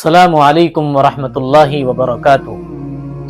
السلام علیکم ورحمۃ اللہ وبرکاتہ۔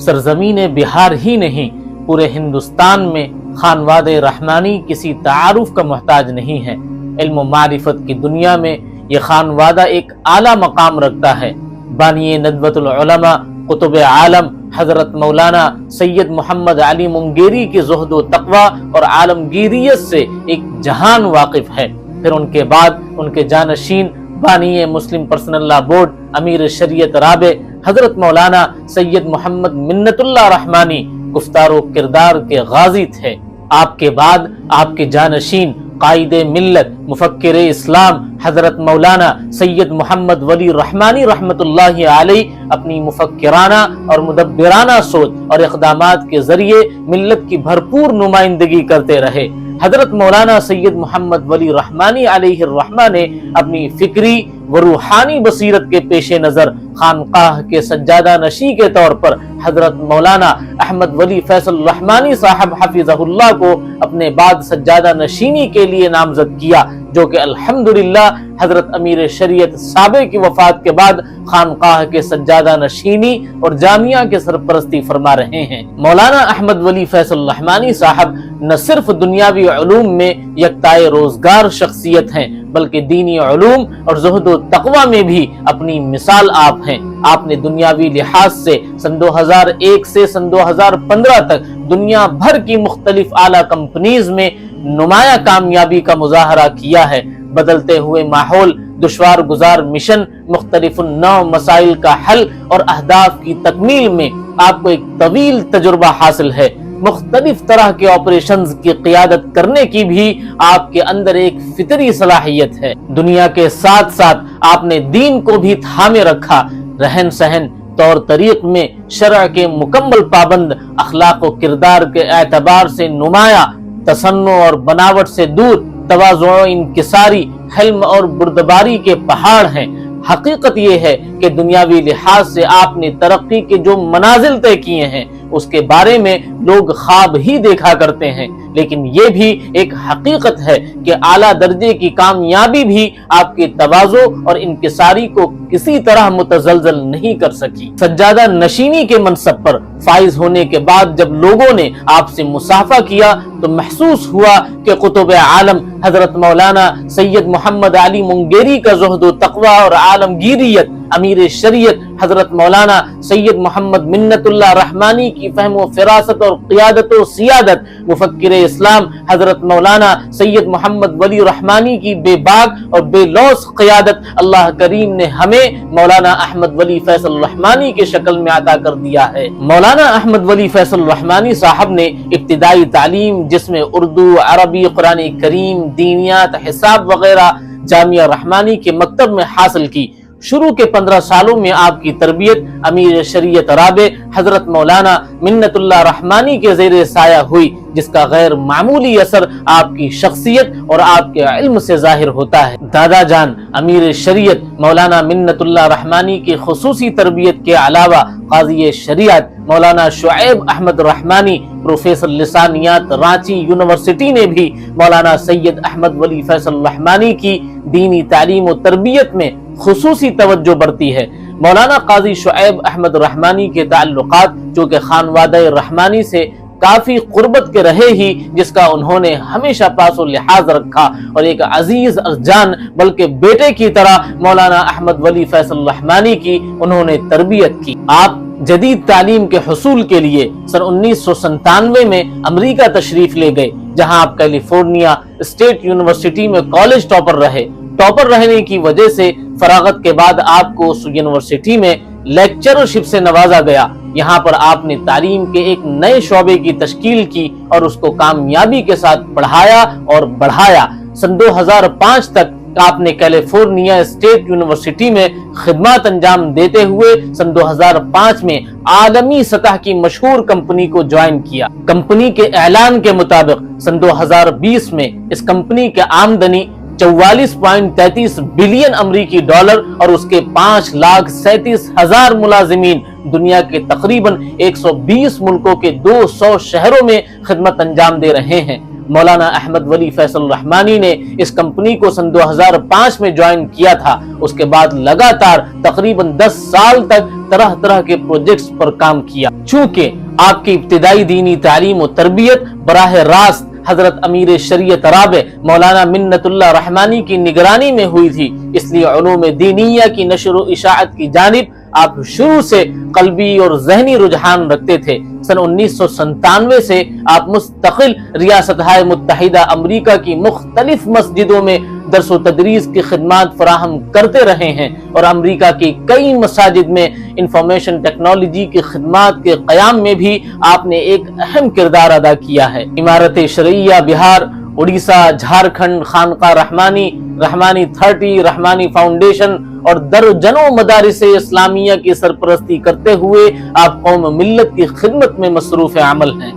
سرزمین بہار ہی نہیں، پورے ہندوستان میں خانواد رحمانی کسی تعارف کا محتاج نہیں ہے۔ علم و معرفت کی دنیا میں یہ خانوادہ ایک اعلیٰ مقام رکھتا ہے۔ بانی ندوۃ العلماء قطب عالم حضرت مولانا سید محمد علی منگیری کے زہد و تقوی اور عالمگیریت سے ایک جہان واقف ہے۔ پھر ان کے بعد ان کے جانشین بانی مسلم پرسنل لا بورڈ امیر شریعت رابع حضرت مولانا سید محمد منت اللہ رحمانی گفتار و کردار کے غازی تھے۔ آپ کے بعد آپ کے جانشین قائد ملت مفکر اسلام حضرت مولانا سید محمد ولی رحمانی رحمت اللہ علیہ اپنی مفکرانہ اور مدبرانہ سوچ اور اقدامات کے ذریعے ملت کی بھرپور نمائندگی کرتے رہے۔ حضرت مولانا سید محمد ولی رحمانی علیہ الرحمہ نے اپنی فکری و روحانی بصیرت کے پیش نظر خانقاہ کے سجادہ نشین کے طور پر حضرت مولانا احمد ولی فیصل رحمانی صاحب حفظہ اللہ کو اپنے بعد سجادہ نشینی کے لیے نامزد کیا، جو کہ الحمدللہ حضرت امیر شریعت سابع کی وفات کے بعد خانقاہ کے سجادہ نشینی اور جامعہ کے سرپرستی فرما رہے ہیں۔ مولانا احمد ولی فیصل رحمانی صاحب نہ صرف دنیاوی علوم میں یکتائے روزگار شخصیت ہیں، بلکہ دینی علوم اور زہد و تقوی میں بھی اپنی مثال آپ ہیں۔ آپ نے دنیاوی لحاظ سے سن 2001 سے سن 2015 تک دنیا بھر کی مختلف اعلیٰ کمپنیز میں نمایاں کامیابی کا مظاہرہ کیا ہے۔ بدلتے ہوئے ماحول، دشوار گزار مشن، مختلف نوع مسائل کا حل اور اہداف کی تکمیل میں آپ کو ایک طویل تجربہ حاصل ہے۔ مختلف طرح کے آپریشنز کی قیادت کرنے کی بھی آپ کے اندر ایک فطری صلاحیت ہے۔ دنیا کے ساتھ ساتھ آپ نے دین کو بھی تھامے رکھا۔ رہن سہن طور طریق میں شرع کے مکمل پابند، اخلاق و کردار کے اعتبار سے نمایاں، تصنع اور بناوٹ سے دور، تواضع و انکساری، حلم اور بردباری کے پہاڑ ہیں۔ حقیقت یہ ہے کہ دنیاوی لحاظ سے آپ نے ترقی کے جو منازل طے کیے ہیں اس کے بارے میں لوگ خواب ہی دیکھا کرتے ہیں، لیکن یہ بھی ایک حقیقت ہے کہ اعلیٰ درجے کی کامیابی بھی آپ کے تواضع اور انکساری کو کسی طرح متزلزل نہیں کر سکی۔ سجادہ نشینی کے منصب پر فائز ہونے کے بعد جب لوگوں نے آپ سے مصافحہ کیا تو محسوس ہوا کہ قطب عالم حضرت مولانا سید محمد علی منگیری کا زہد و تقوی اور عالمگیریت، امیر شریعت حضرت مولانا سید محمد منت اللہ رحمانی کی فہم و فراست اور قیادت و سیادت، مفکر اسلام حضرت مولانا سید محمد ولی رحمانی کی بے باک اور بے لوث قیادت اللہ کریم نے ہمیں مولانا احمد ولی فیصل رحمانی کے شکل میں عطا کر دیا ہے۔ مولانا احمد ولی فیصل رحمانی صاحب نے ابتدائی تعلیم، جس میں اردو، عربی، قرآن کریم، دینیات، حساب وغیرہ جامعہ رحمانی کے مکتب میں حاصل کی۔ شروع کے 15 سالوں میں آپ کی تربیت امیر شریعت رابع حضرت مولانا منت اللہ رحمانی کے زیر سایہ ہوئی، جس کا غیر معمولی اثر آپ کی شخصیت اور آپ کے علم سے ظاہر ہوتا ہے۔ دادا جان امیر شریعت مولانا منت اللہ رحمانی کی خصوصی تربیت کے علاوہ قاضی شریعت مولانا شعیب احمد رحمانی پروفیسر لسانیات رانچی یونیورسٹی نے بھی مولانا سید احمد ولی فیصل رحمانی کی دینی تعلیم و تربیت میں خصوصی توجہ برتی ہے۔ مولانا قاضی شعیب احمد رحمانی کے تعلقات، جو کہ خانوادہ رحمانی سے کافی قربت کے رہے ہی، جس کا انہوں نے ہمیشہ پاس و لحاظ رکھا اور ایک عزیز جان بلکہ بیٹے کی طرح مولانا احمد ولی فیصل رحمانی کی انہوں نے تربیت کی۔ آپ جدید تعلیم کے حصول کے لیے سن 1997 میں امریکہ تشریف لے گئے، جہاں آپ کیلیفورنیا اسٹیٹ یونیورسٹی میں کالج ٹاپر رہے۔ ٹاپر رہنے کی وجہ سے فراغت کے بعد آپ کو اس یونیورسٹی میں لیکچرشپ سے نوازا گیا۔ یہاں پر آپ نے تعلیم کے ایک نئے شعبے کی تشکیل کی اور اس کو کامیابی کے ساتھ پڑھایا اور بڑھایا۔ سن 2005 تک آپ نے کیلیفورنیا اسٹیٹ یونیورسٹی میں خدمات انجام دیتے ہوئے سن 2005 میں عالمی سطح کی مشہور کمپنی کو جوائن کیا۔ کمپنی کے اعلان کے مطابق سن 2020 میں اس کمپنی کی آمدنی 44.33 بلین امریکی ڈالر اور اس کے 5,37,000 ملازمین دنیا کے تقریباً 120 ملکوں کے 200 شہروں میں خدمت انجام دے رہے ہیں۔ مولانا احمد ولی فیصل رحمانی نے اس کمپنی کو سن 2005 میں جوائن کیا تھا۔ اس کے بعد لگاتار تقریباً 10 سال تک طرح طرح کے پروجیکٹس پر کام کیا۔ چونکہ آپ کی ابتدائی دینی تعلیم و تربیت براہ راست حضرت امیر شریعت رابع مولانا منت اللہ رحمانی کی نگرانی میں ہوئی تھی، اس لیے علوم دینیہ کی نشر و اشاعت کی جانب آپ شروع سے قلبی اور ذہنی رجحان رکھتے تھے۔ سن 1997 سے آپ مستقل ریاستہائے متحدہ امریکہ کی مختلف مسجدوں میں درس و تدریس کی خدمات فراہم کرتے رہے ہیں، اور امریکہ کی کئی مساجد میں انفارمیشن ٹیکنالوجی کی خدمات کے قیام میں بھی آپ نے ایک اہم کردار ادا کیا ہے۔ امارت شرعیہ بہار، اڑیسہ، جھارکھنڈ، خانقاہ رحمانی، رحمانی 30، رحمانی فاؤنڈیشن اور درجنوں مدارس اسلامیہ کی سرپرستی کرتے ہوئے آپ قوم ملت کی خدمت میں مصروف عمل ہیں۔